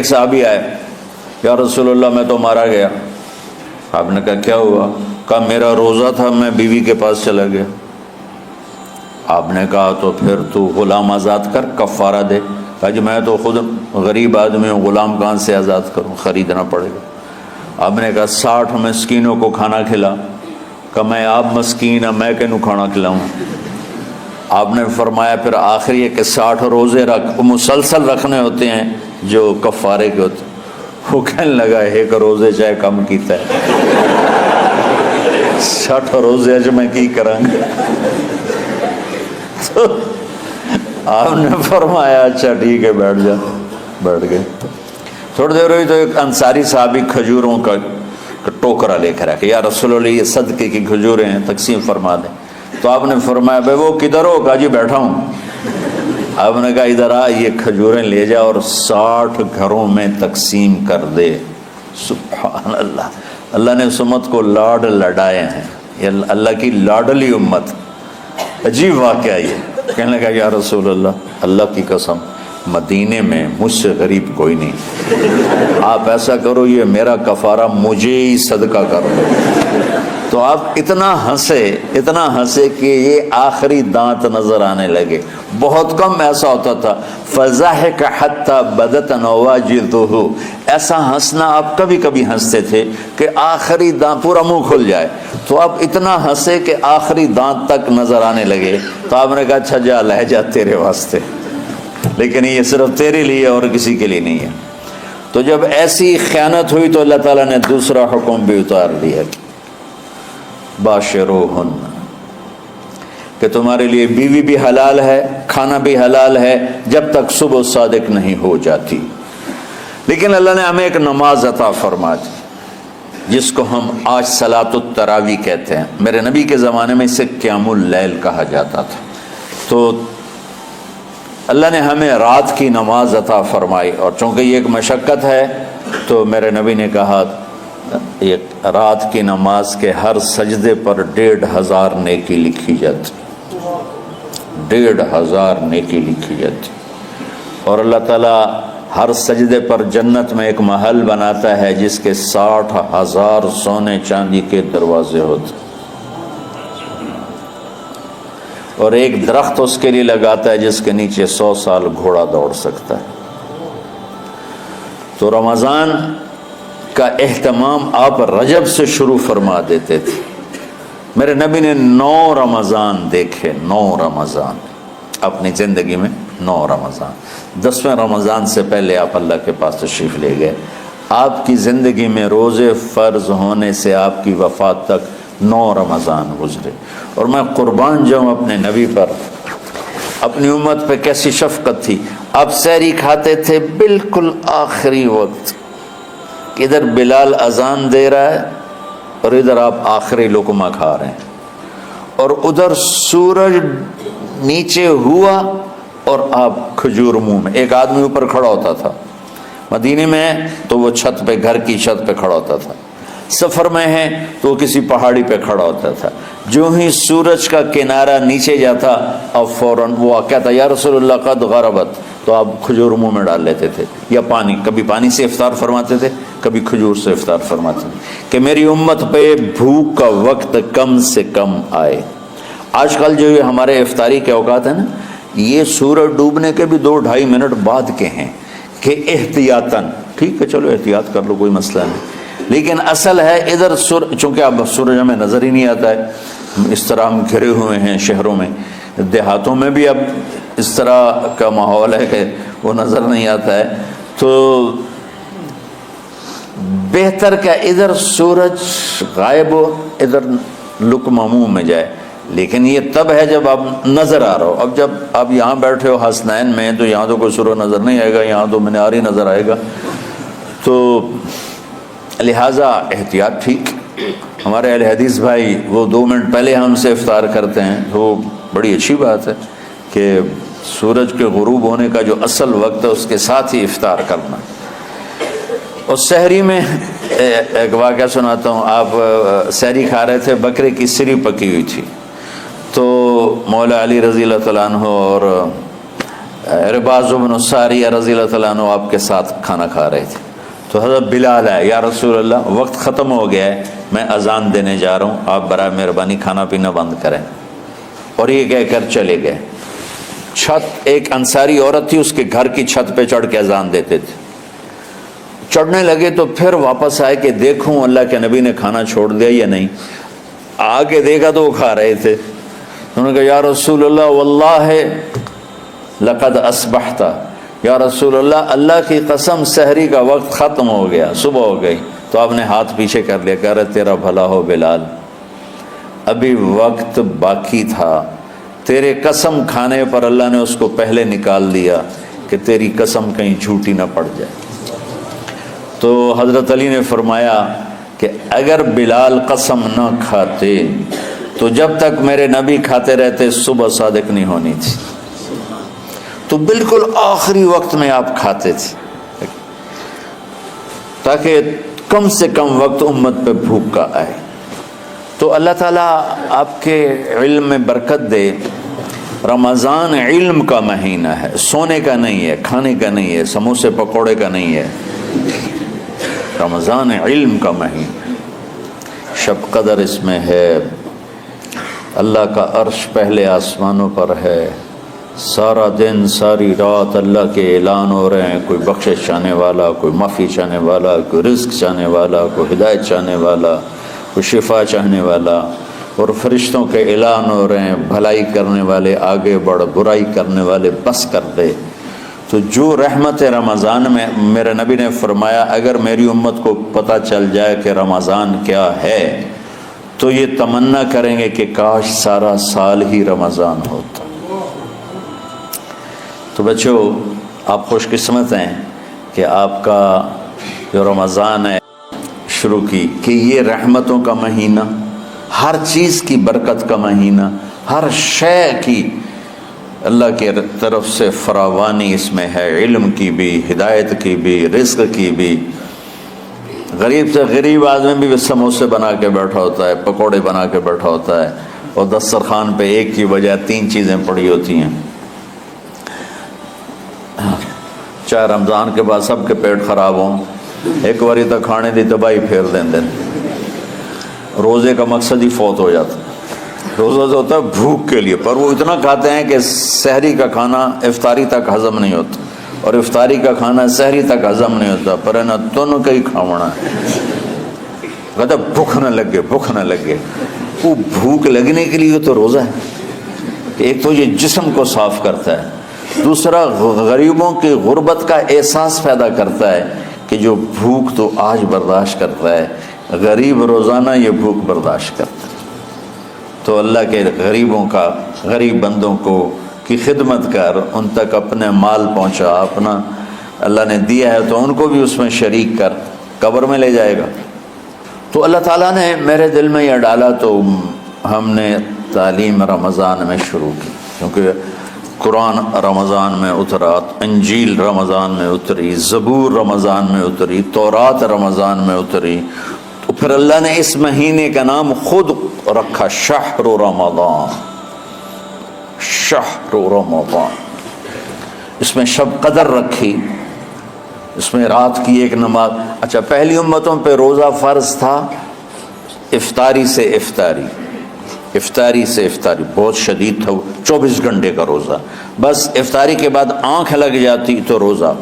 ایک صحابی آئے، یا رسول اللہ میں تو مارا گیا۔ آپ نے کہا کیا ہوا؟ کہا میرا روزہ تھا، میں بیوی کے پاس چلا گیا۔ آپ نے کہا تو پھر تو غلام آزاد کر، کفارہ دے۔ کہا جی میں تو خود غریب آدمی ہوں، غلام کہاں سے آزاد کروں، خریدنا پڑے گا۔ آپ نے کہا 60 مسکینوں کو کھانا کھلا۔ کہ میں آپ مسکین ہیں، میں کینوں کھانا کھلاؤں؟ آپ نے فرمایا پھر آخری ہے کہ 60 روزے رکھ، وہ مسلسل رکھنے ہوتے ہیں جو کفارے کے ہوتے ہیں۔ وہ کہنے لگا ایک روزے چاہے کم کیتا ہے، 60 روزے اج میں کی کروں گا؟ تو آپ نے فرمایا اچھا ٹھیک ہے بیٹھ جا۔ بیٹھ گئے۔ تھوڑی دیر ہوئی تو ایک انصاری صحابی کھجوروں کا ٹوکرا لے کر آیا، یا رسول اللہ یہ صدقے کی کھجوریں ہیں، تقسیم فرما دیں۔ تو آپ نے فرمایا بھائی وہ کدھر ہو؟ کہا جی بیٹھا ہوں۔ آپ نے کہا ادھر آ، یہ کھجوریں لے جا اور 60 گھروں میں تقسیم کر دے۔ سبحان اللہ، اللہ نے اس امت کو لاڈ لڈائے ہیں، یہ اللہ کی لاڈلی امت۔ عجیب واقعہ یہ، کہنے لگا یا رسول اللہ کی قسم مدینے میں مجھ سے غریب کوئی نہیں، آپ ایسا کرو یہ میرا کفارہ مجھے ہی صدقہ کر دو۔ تو آپ اتنا ہنسے کہ یہ آخری دانت نظر آنے لگے۔ بہت کم ایسا ہوتا تھا، فضحک حتی بدت نواجذہ، ایسا ہنسنا آپ کبھی کبھی ہنستے تھے کہ آخری دانت پورا منہ کھل جائے، تو آپ اتنا ہنسے کہ آخری دانت تک نظر آنے لگے۔ تو آپ نے کہا اچھا جا لہ جا تیرے واسطے، لیکن یہ صرف تیرے لیے اور کسی کے لیے نہیں ہے۔ تو جب ایسی خیانت ہوئی تو اللہ تعالیٰ نے دوسرا حکم بھی اتار دیا، باشروہن، کہ تمہارے لیے بیوی بھی حلال ہے، کھانا بھی حلال ہے جب تک صبح صادق نہیں ہو جاتی۔ لیکن اللہ نے ہمیں ایک نماز عطا فرما دی جس کو ہم آج صلاۃ التراویح کہتے ہیں۔ میرے نبی کے زمانے میں اسے قیام اللیل کہا جاتا تھا۔ تو اللہ نے ہمیں رات کی نماز عطا فرمائی، اور چونکہ یہ ایک مشقت ہے تو میرے نبی نے کہا یہ رات کی نماز کے ہر سجدے پر 1500 نیکی لکھی جاتی، 1500 نیکی لکھی جاتی۔ اور اللہ تعالیٰ ہر سجدے پر جنت میں ایک محل بناتا ہے جس کے 60,000 سونے چاندی کے دروازے ہوتے، اور ایک درخت اس کے لیے لگاتا ہے جس کے نیچے 100 سال گھوڑا دوڑ سکتا ہے۔ تو رمضان کا اہتمام آپ رجب سے شروع فرما دیتے تھے۔ میرے نبی نے 9 رمضان دیکھے، 9 رمضان اپنی زندگی میں، 9 رمضان۔ 10ویں رمضان سے پہلے آپ اللہ کے پاس تشریف لے گئے۔ آپ کی زندگی میں روزے فرض ہونے سے آپ کی وفات تک 9 رمضان گزرے، اور میں قربان جاؤں اپنے نبی پر، اپنی امت پہ کیسی شفقت تھی۔ آپ سحری کھاتے تھے بالکل آخری وقت، ادھر بلال اذان دے رہا ہے اور ادھر آپ آخری لقمہ کھا رہے ہیں، اور ادھر سورج نیچے ہوا اور آپ کھجور منہ میں۔ ایک آدمی اوپر کھڑا ہوتا تھا مدینے میں تو وہ چھت پہ، گھر کی چھت پہ کھڑا ہوتا تھا، سفر میں ہے تو وہ کسی پہاڑی پہ کھڑا ہوتا تھا۔ جو ہی سورج کا کنارہ نیچے جاتا اب فوراً وہ کہتا یا رسول اللہ قد غربت، تو آپ کھجور منہ میں ڈال لیتے تھے، یا پانی، کبھی پانی سے افطار فرماتے تھے، کبھی کھجور سے افطار فرماتے تھے، کہ میری امت پہ بھوک کا وقت کم سے کم آئے۔ آج کل جو یہ ہمارے افطاری کے اوقات ہیں نا، یہ سورج ڈوبنے کے بھی 2-2.5 منٹ بعد کے ہیں کہ احتیاطاً، ٹھیک ہے چلو احتیاط کر لو کوئی مسئلہ نہیں، لیکن اصل ہے ادھر چونکہ اب سورج ہمیں نظر ہی نہیں آتا ہے، اس طرح ہم گھرے ہوئے ہیں شہروں میں، دیہاتوں میں بھی اب اس طرح کا ماحول ہے کہ وہ نظر نہیں آتا ہے، تو بہتر کہ ادھر سورج غائب ہو، ادھر لقمہ منہ میں جائے۔ لیکن یہ تب ہے جب آپ نظر آ رہا ہو۔ اب جب آپ یہاں بیٹھے ہو حسنین میں تو یہاں تو کوئی سورج نظر نہیں آئے گا، یہاں تو مینار ہی نظر آئے گا، تو لہٰذا احتیاط ٹھیک۔ ہمارے اہل حدیث بھائی وہ 2 منٹ پہلے ہم سے افطار کرتے ہیں، تو بڑی اچھی بات ہے کہ سورج کے غروب ہونے کا جو اصل وقت ہے اس کے ساتھ ہی افطار کرنا۔ اور سحری میں ایک واقعہ سناتا ہوں، آپ سحری کھا رہے تھے، بکرے کی سری پکی ہوئی تھی، تو مولا علی رضی اللہ تعالیٰ عنہ اور رباز بن ساریہ رضی اللہ تعالیٰ عنہ آپ کے ساتھ کھانا کھا رہے تھے، تو حضرت بلال ہے، یا رسول اللہ وقت ختم ہو گیا ہے، میں اذان دینے جا رہا ہوں، آپ برائے مہربانی کھانا پینا بند کریں، اور یہ کہہ کر چلے گئے۔ چھت، ایک انصاری عورت تھی، اس کے گھر کی چھت پہ چڑھ کے اذان دیتے تھے، چڑھنے لگے تو پھر واپس آئے کہ دیکھوں اللہ کے نبی نے کھانا چھوڑ دیا یا نہیں، آگے دیکھا تو وہ کھا رہے تھے، انہوں نے کہا یا رسول اللہ واللہ لقد اصبحت، یا رسول اللہ اللہ کی قسم سحری کا وقت ختم ہو گیا، صبح ہو گئی۔ تو آپ نے ہاتھ پیچھے کر لیا، کہہ رہے تیرا بھلا ہو بلال، ابھی وقت باقی تھا، تیرے قسم کھانے پر اللہ نے اس کو پہلے نکال دیا کہ تیری قسم کہیں جھوٹی نہ پڑ جائے۔ تو حضرت علی نے فرمایا کہ اگر بلال قسم نہ کھاتے تو جب تک میرے نبی کھاتے رہتے صبح صادق نہیں ہونی تھی، تو بالکل آخری وقت میں آپ کھاتے تھے تاکہ کم سے کم وقت امت پہ بھوک کا آئے۔ تو اللہ تعالیٰ آپ کے علم میں برکت دے۔ رمضان علم کا مہینہ ہے، سونے کا نہیں ہے، کھانے کا نہیں ہے، سموسے پکوڑے کا نہیں ہے، رمضان علم کا مہینہ، شب قدر اس میں ہے، اللہ کا عرش پہلے آسمانوں پر ہے، سارا دن ساری رات اللہ کے اعلان ہو رہے ہیں، کوئی بخشش چاہنے والا، کوئی معافی چاہنے والا، کوئی رزق چاہنے والا، کوئی ہدایت چاہنے والا، کوئی شفا چاہنے والا، اور فرشتوں کے اعلان ہو رہے ہیں، بھلائی کرنے والے آگے بڑھ، برائی کرنے والے بس کر دے۔ تو جو رحمت رمضان میں، میرے نبی نے فرمایا اگر میری امت کو پتہ چل جائے کہ رمضان کیا ہے تو یہ تمنا کریں گے کہ کاش سارا سال ہی رمضان ہوتا۔ تو بچوں آپ خوش قسمت ہیں کہ آپ کا جو رمضان ہے شروع کی کہ یہ رحمتوں کا مہینہ، ہر چیز کی برکت کا مہینہ، ہر شے کی اللہ کی طرف سے فراوانی اس میں ہے، علم کی بھی، ہدایت کی بھی، رزق کی بھی۔ غریب سے غریب آدمی بھی سموسے بنا کے بیٹھا ہوتا ہے، پکوڑے بنا کے بیٹھا ہوتا ہے، اور دسترخوان پہ ایک کی بجائے 3 چیزیں پڑی ہوتی ہیں۔ چاہے رمضان کے بعد سب کے پیٹ خراب ہوں، ایک باری تو کھانے دی تباہی پھیر دیں۔ روزے کا مقصد ہی فوت ہو جاتا ہے۔ روزہ جو ہوتا ہے بھوک کے لیے، پر وہ اتنا کھاتے ہیں کہ سحری کا کھانا افطاری تک ہضم نہیں ہوتا، اور افطاری کا کھانا سحری تک ہضم نہیں ہوتا، پر ہے نا تن کئی کھاونا ہے، کہتا بھوک نہ لگے، بھوک نہ لگے۔ وہ بھوک لگنے کے لیے تو روزہ ہے، ایک تو یہ جسم کو صاف کرتا ہے، دوسرا غریبوں کی غربت کا احساس پیدا کرتا ہے کہ جو بھوک تو آج برداشت کرتا ہے، غریب روزانہ یہ بھوک برداشت کرتا ہے۔ تو اللہ کے غریبوں کا، غریب بندوں کو کی خدمت کر، ان تک اپنے مال پہنچا، اپنا اللہ نے دیا ہے تو ان کو بھی اس میں شریک کر، قبر میں لے جائے گا۔ تو اللہ تعالیٰ نے میرے دل میں یہ ڈالا تو ہم نے تعلیم رمضان میں شروع کی، کیونکہ قرآن رمضان میں اترا، انجیل رمضان میں اتری، زبور رمضان میں اتری، تورات رمضان میں اتری، تو پھر اللہ نے اس مہینے کا نام خود رکھا شہر رمضان، شہر رمضان۔ اس میں شب قدر رکھی، اس میں رات کی ایک نماز۔ اچھا، پہلی امتوں پہ روزہ فرض تھا افطاری سے افطاری، افطاری سے افطاری، بہت شدید تھا، 24 گھنٹے کا روزہ، بس افطاری کے بعد آنکھ لگ جاتی تو روزہ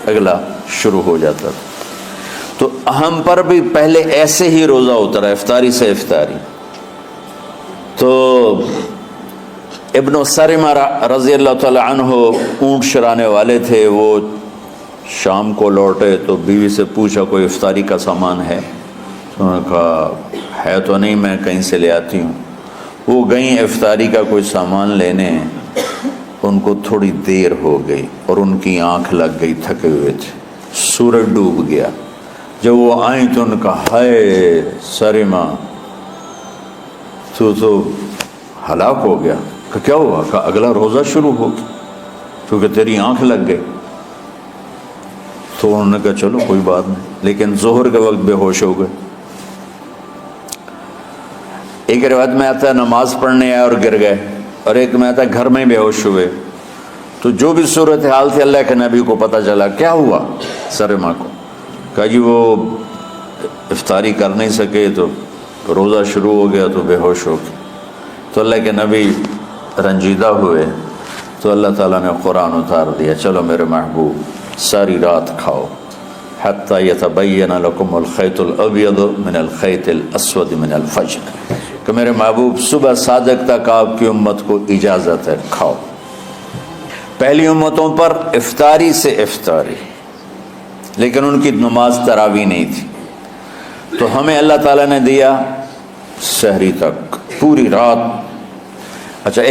اگلا شروع ہو جاتا تھا۔ تو ہم پر بھی پہلے ایسے ہی روزہ اترا، افطاری سے افطاری۔ تو ابن سرمہ رضی اللہ تعالی عنہ اونٹ چرانے والے تھے، وہ شام کو لوٹے تو بیوی سے پوچھا کوئی افطاری کا سامان ہے؟ انہوں نے کہا ہے تو نہیں، میں کہیں سے لے آتی ہوں۔ وہ گئیں افطاری کا کوئی سامان لینے، ان کو تھوڑی دیر ہو گئی اور ان کی آنکھ لگ گئی، تھکے ہوئے تھے، سورج ڈوب گیا۔ جب وہ آئیں تو ان کا ہائے سرمہ تو ہلاک ہو گیا۔ کہ کیا ہوا؟ کہ اگلا روزہ شروع ہو گیا کیونکہ تیری آنکھ لگ گئی۔ تو انہوں نے کہا چلو کوئی بات نہیں، لیکن ظہر کے وقت بے ہوش ہو گئے۔ ایک روایت میں آتا ہے نماز پڑھنے آئے اور گر گئے، اور ایک میں آتا ہے گھر میں بے ہوش ہوئے۔ تو جو بھی صورتحال تھی اللہ کے نبی کو پتہ چلا. کیا ہوا؟ سرما کو کہا جی وہ افطاری کر نہیں سکے تو روزہ شروع ہو گیا تو بے ہوش ہو گئے. تو اللہ کے نبی رنجیدہ ہوئے تو اللہ تعالیٰ نے قرآن اتار دیا, چلو میرے محبوب ساری رات کھاؤ حتی یتبین لکم الخیط الابیض من الخیط الاسود من الفجر, کہ میرے محبوب صبح صادق تک آپ کی امت کو اجازت ہے کھاؤ. پہلی امتوں پر افطاری سے افطاری, لیکن ان کی نماز تراویح نہیں تھی. تو ہمیں اللہ تعالیٰ نے دیا سحری تک, پوری رات. اچھا, ایک